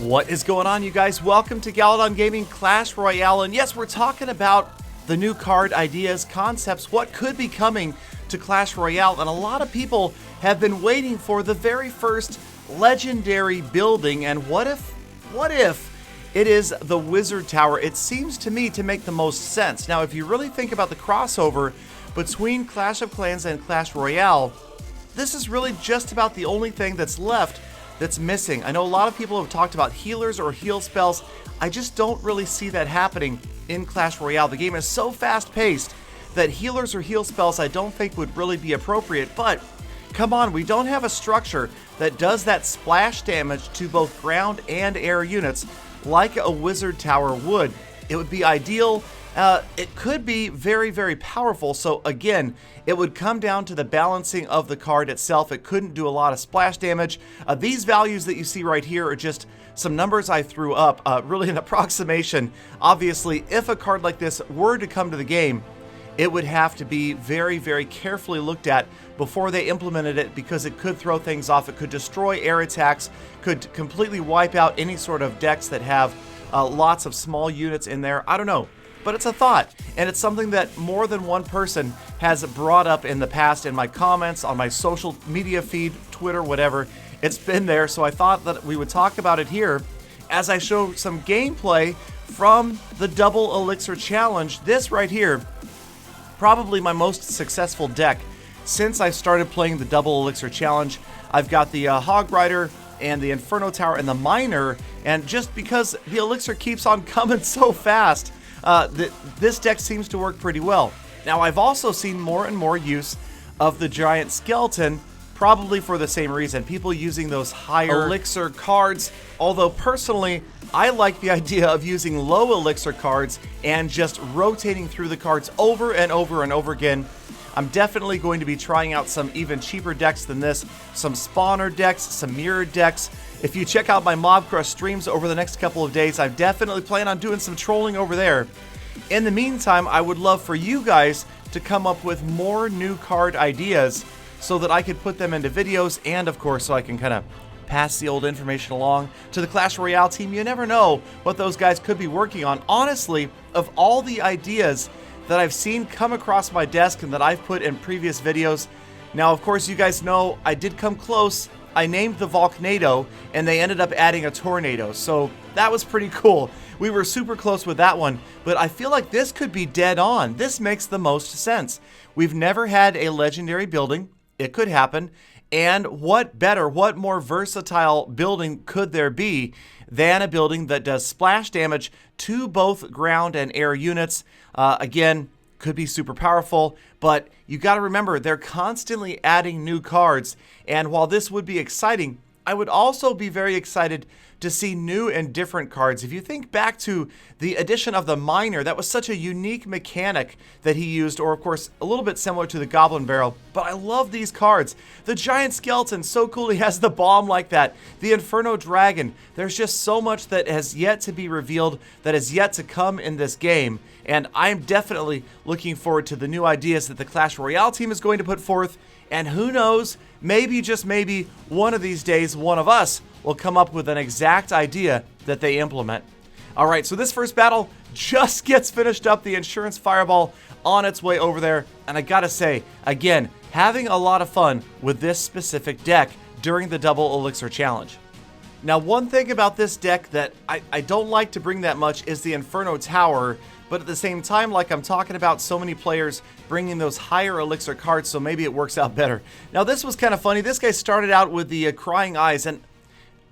What is going on, you guys? Welcome to Galadon Gaming Clash Royale, and yes, we're talking about the new card ideas, concepts, what could be coming to Clash Royale, and a lot of people have been waiting for the very first legendary building, and what if it is the Wizard Tower? It seems to me to make the most sense. Now, if you really think about the crossover between Clash of Clans and Clash Royale, this is really just about the only thing that's left that's missing. I know a lot of people have talked about healers or heal spells. I just don't really see that happening in Clash Royale. The game is so fast-paced that healers or heal spells I don't think would really be appropriate, but come on, we don't have a structure that does that splash damage to both ground and air units like a Wizard Tower would. It would be ideal. It could be very, very powerful. So again, it would come down to the balancing of the card itself. It couldn't do a lot of splash damage. These values that you see right here are just some numbers I threw up, really an approximation. Obviously, if a card like this were to come to the game, it would have to be very, very carefully looked at before they implemented it, because it could throw things off. It could destroy air attacks, could completely wipe out any sort of decks that have lots of small units in there. I don't know. But it's a thought, and it's something that more than one person has brought up in the past in my comments, on my social media feed, Twitter, whatever. It's been there, so I thought that we would talk about it here as I show some gameplay from the Double Elixir Challenge. This right here, probably my most successful deck since I started playing the Double Elixir Challenge. I've got the Hog Rider and the Inferno Tower and the Miner, and just because the Elixir keeps on coming so fast, this deck seems to work pretty well. Now, I've also seen more and more use of the Giant Skeleton, probably for the same reason, people using those higher Elixir cards, although personally, I like the idea of using low Elixir cards and just rotating through the cards over and over and over again. I'm definitely going to be trying out some even cheaper decks than this, some spawner decks, some mirrored decks. If you check out my Mob Crush streams over the next couple of days, I definitely plan on doing some trolling over there. In the meantime, I would love for you guys to come up with more new card ideas so that I could put them into videos, and of course so I can kind of pass the old information along to the Clash Royale team. You never know what those guys could be working on. Honestly, of all the ideas that I've seen come across my desk and that I've put in previous videos, now of course you guys know I did come close. I named the Volcnado, and they ended up adding a Tornado, so that was pretty cool. We were super close with that one, but I feel like this could be dead on. This makes the most sense. We've never had a legendary building. It could happen, and what better, what more versatile building could there be than a building that does splash damage to both ground and air units? Again, could be super powerful, but you got to remember, they're constantly adding new cards, and while this would be exciting, I would also be very excited to see new and different cards. If you think back to the addition of the Miner, that was such a unique mechanic that he used, or of course a little bit similar to the Goblin Barrel, but I love these cards. The Giant Skeleton, so cool, he has the bomb like that. The Inferno Dragon, there's just so much that has yet to be revealed, that is yet to come in this game, and I'm definitely looking forward to the new ideas that the Clash Royale team is going to put forth, and who knows, maybe, just maybe, one of these days, one of us will come up with an exact idea that they implement. Alright, so this first battle just gets finished up, the Insurance Fireball on its way over there, and I gotta say, again, having a lot of fun with this specific deck during the Double Elixir Challenge. Now, one thing about this deck that I don't like to bring that much is the Inferno Tower, but at the same time, like I'm talking about, so many players bringing those higher Elixir cards, so maybe it works out better. Now, this was kind of funny. This guy started out with the Crying Eyes, and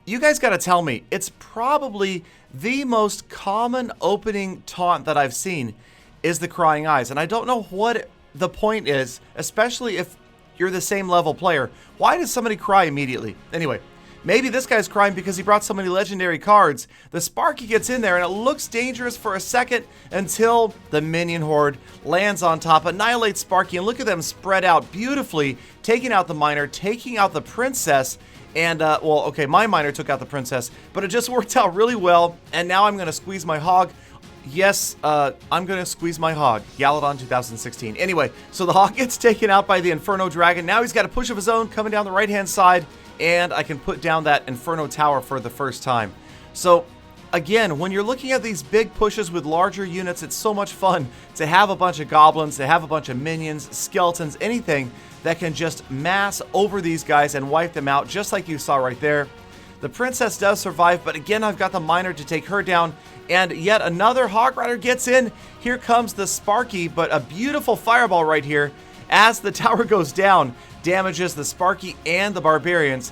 you guys got to tell me, it's probably the most common opening taunt that I've seen is the Crying Eyes, and I don't know what the point is, especially if you're the same level player. Why does somebody cry immediately? Anyway, maybe this guy's crying because he brought so many legendary cards. The Sparky gets in there, and it looks dangerous for a second until the minion horde lands on top, annihilates Sparky, and look at them spread out beautifully, taking out the Miner, taking out the Princess, and, well, okay, my Miner took out the Princess, but it just worked out really well, and now I'm going to squeeze my Hog. Yes, I'm going to squeeze my Hog. Galadon 2016. Anyway, so the Hog gets taken out by the Inferno Dragon. Now he's got a push of his own coming down the right-hand side, and I can put down that Inferno Tower for the first time. So again, when you're looking at these big pushes with larger units, it's so much fun to have a bunch of goblins, to have a bunch of minions, skeletons, anything that can just mass over these guys and wipe them out, just like you saw right there. The princess does survive, but again, I've got the miner to take her down, and yet another Hog Rider gets in. Here comes the Sparky, but a beautiful fireball right here as the tower goes down, damages the Sparky and the Barbarians.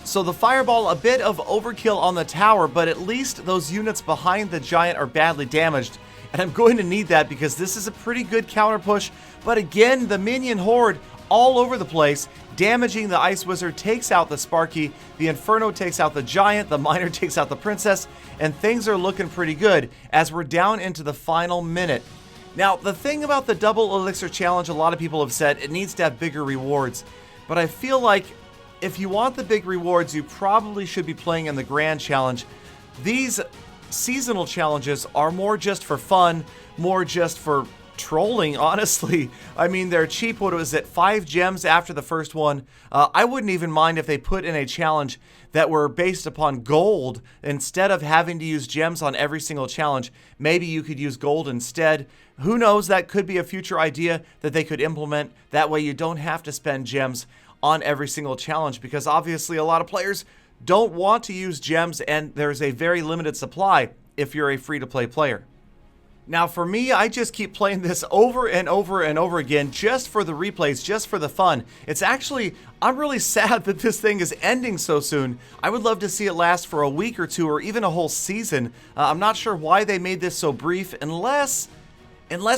So the fireball, a bit of overkill on the tower, but at least those units behind the giant are badly damaged. And I'm going to need that because this is a pretty good counter push. But again, the minion horde all over the place, damaging the Ice Wizard, takes out the Sparky, the Inferno takes out the giant, the miner takes out the princess, and things are looking pretty good as we're down into the final minute. Now, the thing about the double elixir challenge, a lot of people have said it needs to have bigger rewards, but I feel like if you want the big rewards, you probably should be playing in the Grand Challenge. These seasonal challenges are more just for fun, more just for trolling, honestly. I mean, they're cheap. What was it, 5 gems after the first one? I wouldn't even mind if they put in a challenge that were based upon gold. Instead of having to use gems on every single challenge, maybe you could use gold instead. Who knows, that could be a future idea that they could implement. That way you don't have to spend gems on every single challenge, because obviously a lot of players don't want to use gems, and there's a very limited supply if you're a free-to-play player. Now for me, I just keep playing this over and over and over again just for the replays, just for the fun. It's actually, I'm really sad that this thing is ending so soon. I would love to see it last for a week or two or even a whole season. I'm not sure why they made this so brief, unless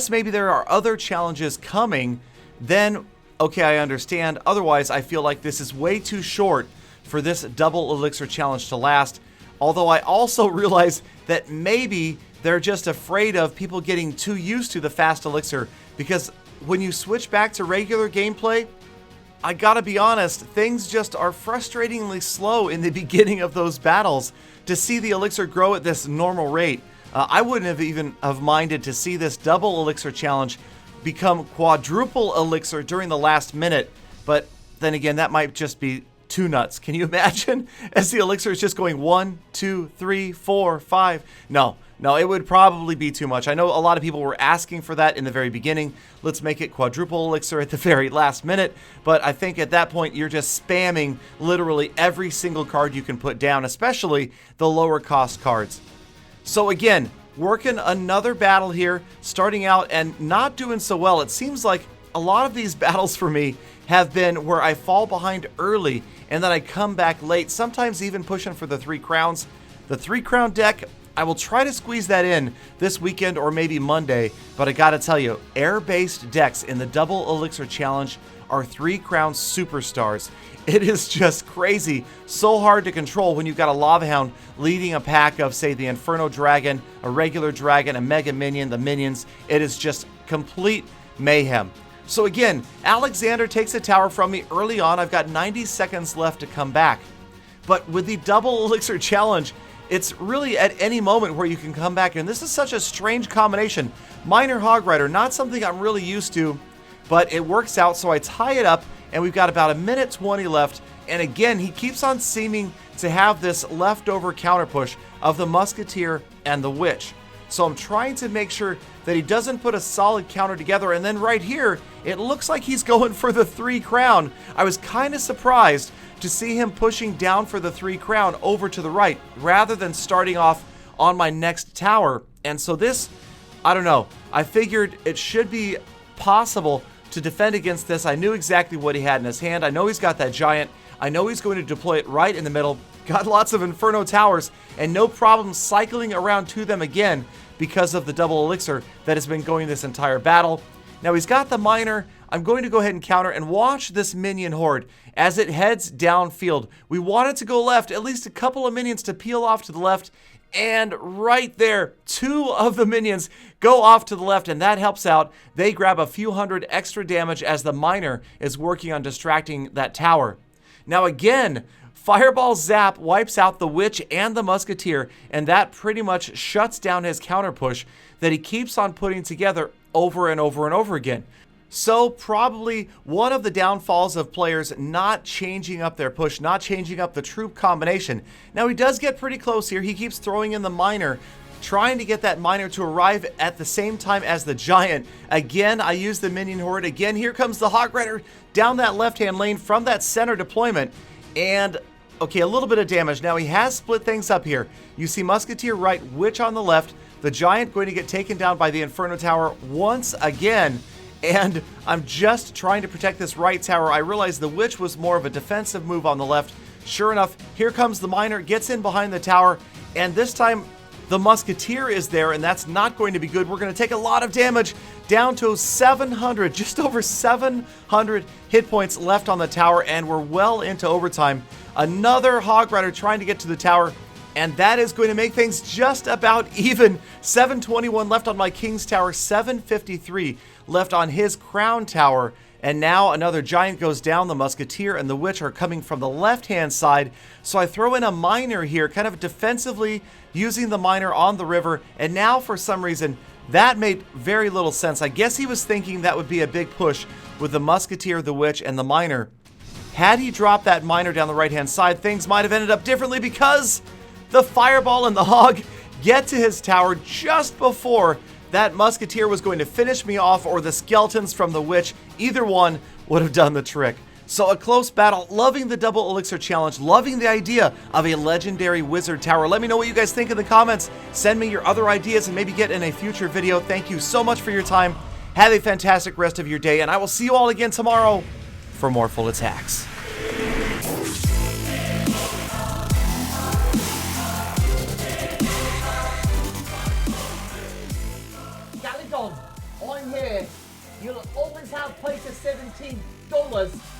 maybe there are other challenges coming. Then okay, I understand. Otherwise, I feel like this is way too short for this double elixir challenge to last. Although I also realize that maybe they're just afraid of people getting too used to the fast elixir, because when you switch back to regular gameplay, I gotta be honest, things just are frustratingly slow in the beginning of those battles. To see the elixir grow at this normal rate, I wouldn't have even minded to see this double elixir challenge become quadruple elixir during the last minute, but then again, that might just be too nuts. Can you imagine as the elixir is just going 1, 2, 3, 4, 5? No, it would probably be too much. I know a lot of people were asking for that in the very beginning. Let's make it quadruple elixir at the very last minute, but I think at that point you're just spamming literally every single card you can put down, especially the lower cost cards. So again, working another battle here, starting out and not doing so well. It seems like a lot of these battles for me have been where I fall behind early and then I come back late, sometimes even pushing for the 3 crowns. The 3 crown deck, I will try to squeeze that in this weekend or maybe Monday, but I gotta tell you, air-based decks in the double elixir challenge are 3 crown superstars. It is just crazy, so hard to control when you've got a Lava Hound leading a pack of, say, the Inferno Dragon, a regular dragon, a Mega Minion, the minions. It is just complete mayhem. So again, Alexander takes a tower from me early on. I've got 90 seconds left to come back. But with the double elixir challenge, it's really at any moment where you can come back, and this is such a strange combination. Miner Hog Rider, not something I'm really used to, but it works out, so I tie it up, and we've got about 1:20 left, and again, he keeps on seeming to have this leftover counter push of the Musketeer and the Witch. So I'm trying to make sure that he doesn't put a solid counter together, and then right here, it looks like he's going for the 3 crown. I was kind of surprised to see him pushing down for the 3 crown over to the right, rather than starting off on my next tower. And so this, I don't know, I figured it should be possible to defend against this. I knew exactly what he had in his hand. I know he's got that giant. I know he's going to deploy it right in the middle. Got lots of Inferno Towers and no problem cycling around to them again because of the double elixir that has been going this entire battle. Now he's got the miner. I'm going to go ahead and counter and watch this minion horde as it heads downfield. We want it to go left, at least a couple of minions to peel off to the left. And right there, 2 of the minions go off to the left, and that helps out. They grab a few hundred extra damage as the miner is working on distracting that tower. Now again, Fireball Zap wipes out the Witch and the Musketeer, and that pretty much shuts down his counter push that he keeps on putting together over and over and over again. So probably one of the downfalls of players not changing up their push, not changing up the troop combination. Now he does get pretty close here. He keeps throwing in the miner, trying to get that miner to arrive at the same time as the giant. Again, I use the minion horde. Again, here comes the Hog Rider down that left-hand lane from that center deployment. And okay, a little bit of damage. Now he has split things up here. You see Musketeer right, Witch on the left. The giant going to get taken down by the Inferno Tower once again. And I'm just trying to protect this right tower. I realized the Witch was more of a defensive move on the left. Sure enough, here comes the miner, gets in behind the tower, and this time the Musketeer is there, and that's not going to be good. We're going to take a lot of damage, down to 700, just over 700 hit points left on the tower, and we're well into overtime. Another Hog Rider trying to get to the tower, and that is going to make things just about even. 721 left on my King's Tower, 753 left on his Crown Tower, and now another giant goes down. The Musketeer and the Witch are coming from the left-hand side, so I throw in a miner here, kind of defensively using the miner on the river, and now for some reason, that made very little sense. I guess he was thinking that would be a big push with the Musketeer, the Witch, and the miner. Had he dropped that miner down the right-hand side, things might have ended up differently because the Fireball and the Hog get to his tower just before that Musketeer was going to finish me off, or the skeletons from the Witch. Either one would have done the trick. So a close battle. Loving the double elixir challenge. Loving the idea of a legendary wizard tower. Let me know what you guys think in the comments. Send me your other ideas and maybe get in a future video. Thank you so much for your time. Have a fantastic rest of your day, and I will see you all again tomorrow for more full attacks. I'm here. You'll always have place of $17